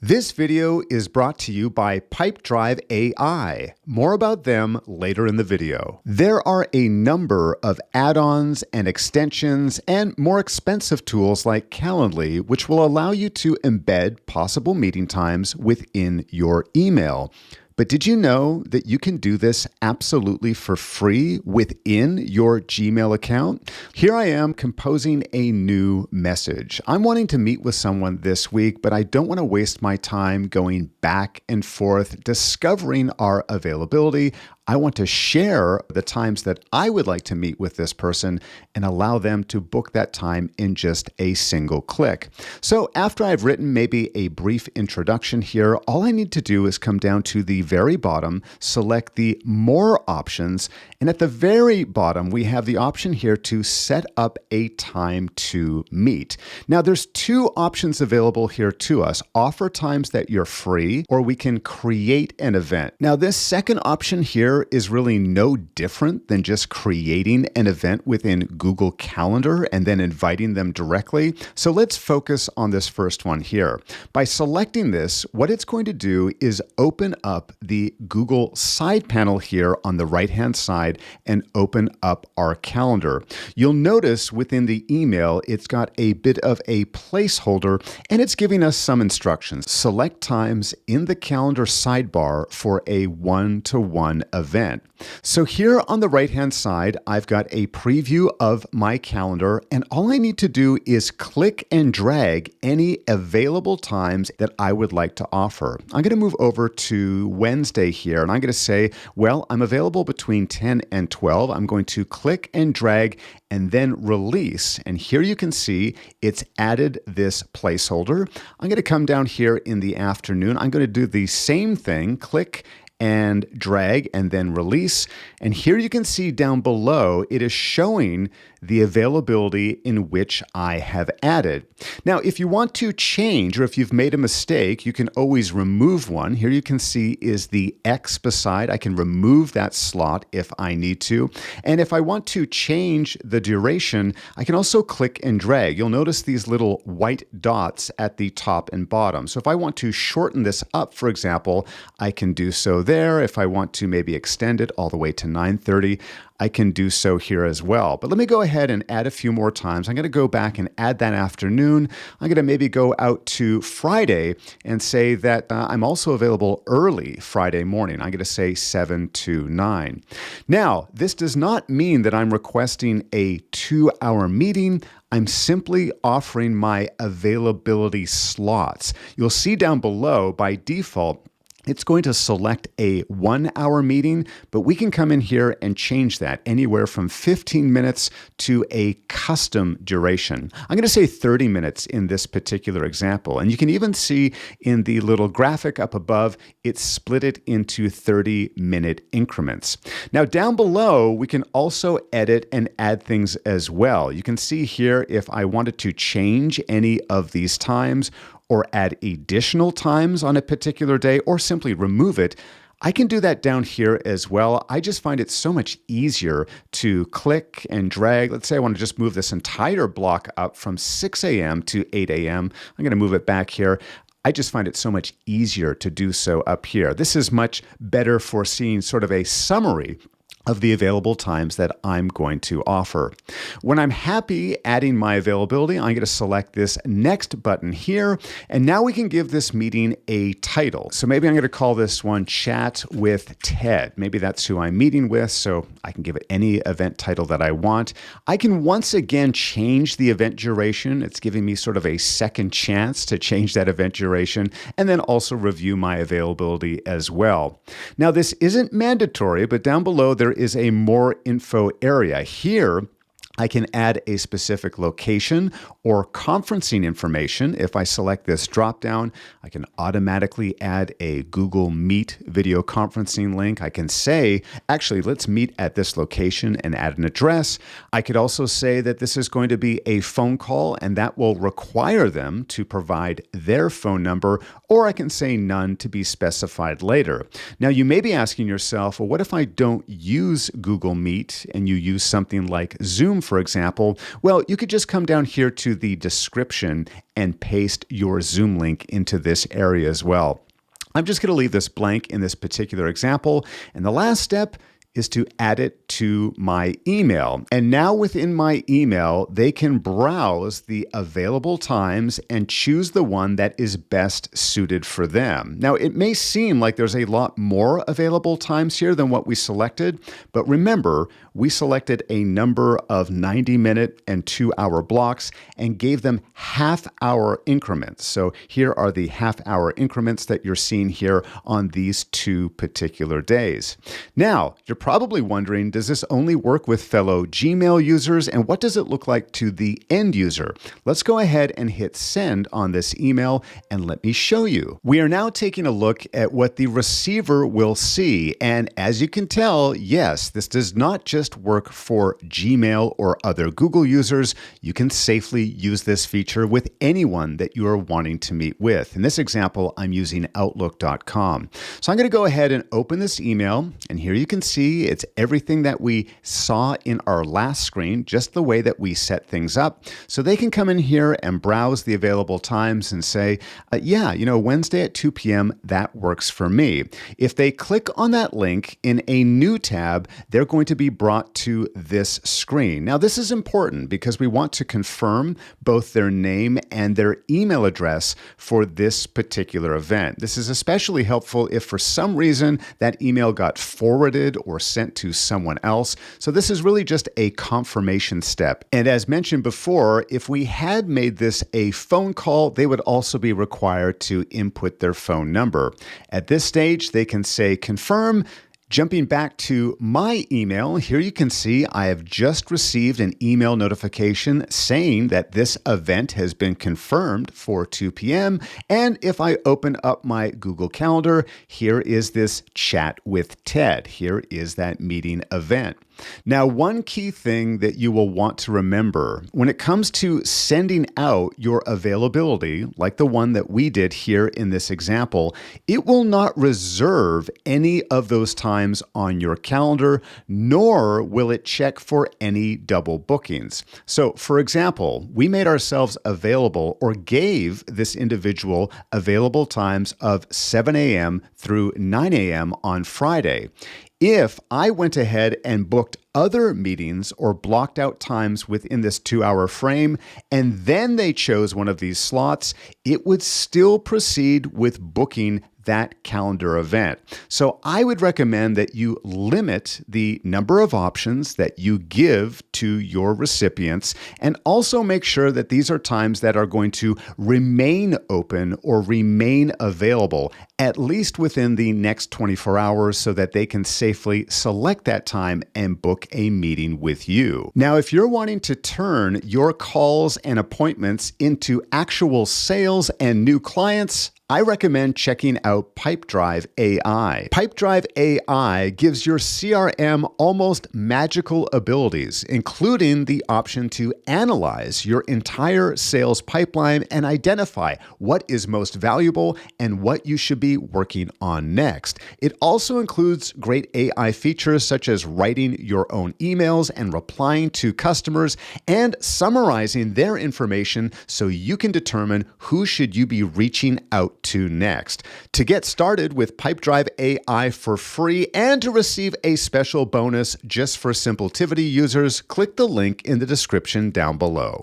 This video is brought to you by Pipedrive AI. More about them later in the video. There are a number of add-ons and extensions and more expensive tools like Calendly, which will allow you to embed possible meeting times within your email. But did you know that you can do this absolutely for free within your Gmail account? Here I am composing a new message. I'm wanting to meet with someone this week, but I don't want to waste my time going back and forth discovering our availability. I want to share the times that I would like to meet with this person and allow them to book that time in just a single click. So after I've written maybe a brief introduction here, all I need to do is come down to the very bottom, select the More options, and at the very bottom, we have the option here to set up a time to meet. Now there's two options available here to us. Offer times that you're free, or we can create an event. Now this second option here is really no different than just creating an event within Google Calendar and then inviting them directly. So let's focus on this first one here. By selecting this, what it's going to do is open up the Google side panel here on the right-hand side and open up our calendar. You'll notice within the email, it's got a bit of a placeholder and it's giving us some instructions. Select times in the calendar sidebar for a one-to-one event. So here on the right-hand side, I've got a preview of my calendar, and all I need to do is click and drag any available times that I would like to offer. I'm going to move over to Wednesday here, and I'm going to say, well, I'm available between 10 and 12. I'm going to click and drag and then release. And here you can see it's added this placeholder. I'm going to come down here in the afternoon. I'm going to do the same thing, click and drag and then release. And here you can see down below, it is showing the availability in which I have added. Now, if you want to change or if you've made a mistake, you can always remove one. Here you can see is the X beside. I can remove that slot if I need to. And if I want to change the duration, I can also click and drag. You'll notice these little white dots at the top and bottom. So if I want to shorten this up, for example, I can do so there. If I want to maybe extend it all the way to 9:30, I can do so here as well. But let me go ahead and add a few more times. I'm going to go back and add that afternoon. I'm going to maybe go out to Friday and say that I'm also available early Friday morning. I'm going to say 7 to 9. Now, this does not mean that I'm requesting a 2-hour meeting. I'm simply offering my availability slots. You'll see down below by default, it's going to select a 1-hour meeting, but we can come in here and change that anywhere from 15 minutes to a custom duration. I'm going to say 30 minutes in this particular example. And you can even see in the little graphic up above, it's split it into 30-minute increments. Now down below, we can also edit and add things as well. You can see here if I wanted to change any of these times or add additional times on a particular day, or simply remove it, I can do that down here as well. I just find it so much easier to click and drag. Let's say I want to just move this entire block up from 6 a.m. to 8 a.m. I'm going to move it back here. I just find it so much easier to do so up here. This is much better for seeing sort of a summary of the available times that I'm going to offer. When I'm happy adding my availability, I'm going to select this next button here, and now we can give this meeting a title. So maybe I'm going to call this one Chat with Ted. Maybe that's who I'm meeting with, so I can give it any event title that I want. I can once again change the event duration. It's giving me sort of a second chance to change that event duration, and then also review my availability as well. Now, this isn't mandatory, but down below there is a more info area. Here, I can add a specific location or conferencing information. If I select this drop-down, I can automatically add a Google Meet video conferencing link. I can say, actually, let's meet at this location and add an address. I could also say that this is going to be a phone call and that will require them to provide their phone number, or I can say none to be specified later. Now, you may be asking yourself, well, what if I don't use Google Meet and you use something like Zoom, for example, well, you could just come down here to the description and paste your Zoom link into this area as well. I'm just going to leave this blank in this particular example. And the last step is to add it to my email. And now within my email, they can browse the available times and choose the one that is best suited for them. Now, it may seem like there's a lot more available times here than what we selected, but remember, we selected a number of 90-minute and 2-hour blocks and gave them half-hour increments. So here are the half-hour increments that you're seeing here on these 2 particular days. Now, you're probably wondering, does this only work with fellow Gmail users, and what does it look like to the end user? Let's go ahead and hit send on this email, and let me show you. We are now taking a look at what the receiver will see, and as you can tell, yes, this does not just work for Gmail or other Google users. You can safely use this feature with anyone that you are wanting to meet with. In this example, I'm using Outlook.com. So I'm going to go ahead and open this email, and here you can see it's everything that we saw in our last screen, just the way that we set things up. So they can come in here and browse the available times and say, yeah, Wednesday at 2 p.m., that works for me. If they click on that link in a new tab, they're going to be brought to this screen. Now, this is important because we want to confirm both their name and their email address for this particular event. This is especially helpful if for some reason that email got forwarded or sent to someone else. So this is really just a confirmation step. And as mentioned before, if we had made this a phone call, they would also be required to input their phone number. At this stage, they can say confirm. Jumping back to my email, here you can see I have just received an email notification saying that this event has been confirmed for 2 p.m. And if I open up my Google Calendar, here is this chat with Ted. Here is that meeting event. Now, one key thing that you will want to remember when it comes to sending out your availability, like the one that we did here in this example, it will not reserve any of those times on your calendar, nor will it check for any double bookings. So, for example, we made ourselves available or gave this individual available times of 7 a.m. through 9 a.m. on Friday. If I went ahead and booked other meetings or blocked out times within this 2-hour frame, and then they chose one of these slots, it would still proceed with booking that calendar event. So I would recommend that you limit the number of options that you give to your recipients, and also make sure that these are times that are going to remain open or remain available at least within the next 24 hours so that they can safely select that time and book a meeting with you. Now, if you're wanting to turn your calls and appointments into actual sales and new clients, I recommend checking out Pipedrive AI. Pipedrive AI gives your CRM almost magical abilities, including the option to analyze your entire sales pipeline and identify what is most valuable and what you should be working on next. It also includes great AI features such as writing your own emails and replying to customers and summarizing their information so you can determine who should you be reaching out to next. To get started with Pipedrive AI for free and to receive a special bonus just for Simpletivity users, click the link in the description down below.